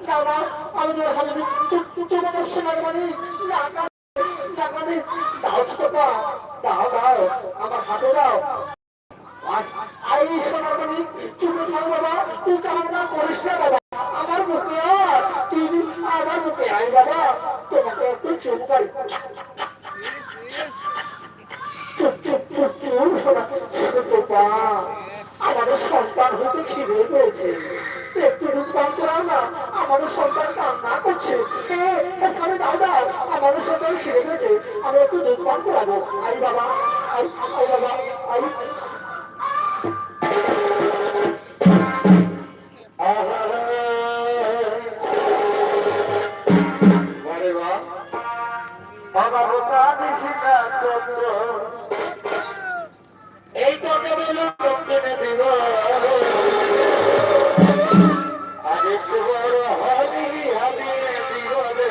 দাও না, আমি তোমার হাতে তোমাদের সোনার মণি দাও ছোট দাও দাও আমার হাতে দাও। এই সোনার মণি চুপে থাক বাবা, তুই কামনা করিস না বাবা, আমার মুখে তুই আমার মুখে আয় বাবা, তোমাকে একটু চুপ করি। আমাদের সন্তান হতে খিদে পেয়েছে, একটু রূপদান করাও না, আমাদের সন্তান কান্না করছে। দাও দাও, আমাদের সন্তান খিদে পেয়েছে, আমি একটু দুধ পান করাবো। আই বাবা, আই আই বাবা, আই। এই তো কেবল দক্ষিণে দিব আরেকটু বড় হলি হাবিয়ে দিব রে,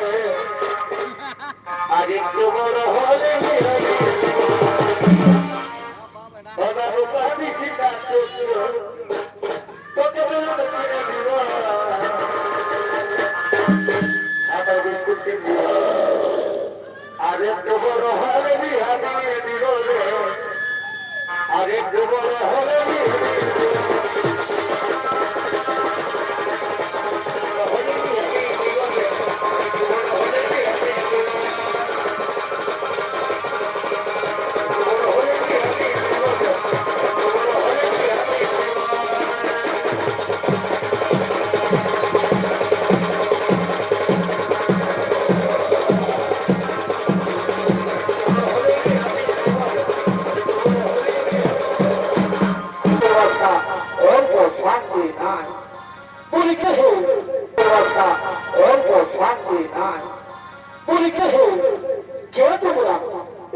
আরেকটু বড় হলে তোকে বলো দক্ষিণে দিব আরেকটু বড় হলে হাবিয়ে দিব রে, আরেকটু বড় হলে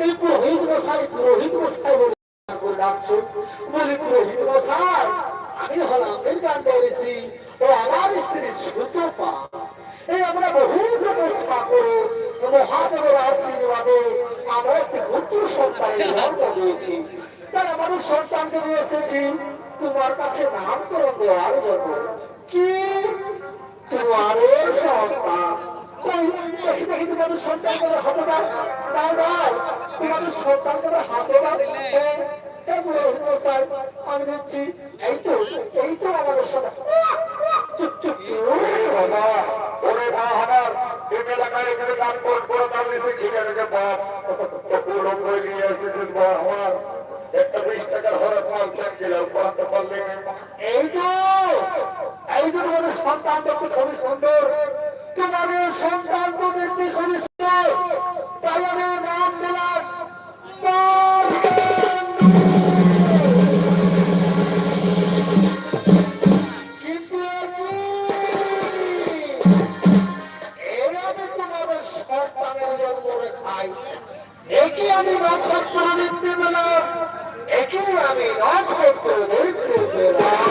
এই পুরোহিত মশাই বলে ডাকছো, বলি পুরোহিত মশাই আমি হলাম গান্ধী ও আমার স্ত্রী সুতপা। এই আমরা বহু ব্যবস্থা করে মহাদেবের আশীর্বাদে আমরা একটি পুত্র সন্তানের দিয়েছি, তাই আমাদের সন্তানকে নিয়ে এসেছি তোমার কাছে নামকরণ দেওয়ার জন্য। কি তোমার সন্তান? তোমাদের সন্তান করে হাতে দাও, দাও দাও তোমাদের সন্তান করে হাতে দাও। আমি দিচ্ছি, এই তো আমাদের সন্তান। একটা 20 টাকার হরে মাল চাচ্ছিলাম, এই তো তোমাদের সন্তান দেখতে খুবই সুন্দর, তোমাদের সন্তান তো দেখতে খুবই সুন্দর, তাই আমি নাম দিলাম কিন্তু আমি তোমাদের সন্তানের জন্ম খাই, একে আমি নক্ষত্র করে দেখতে পেলাম, একে আমি নক্ষত্র দেখতে পেলাম।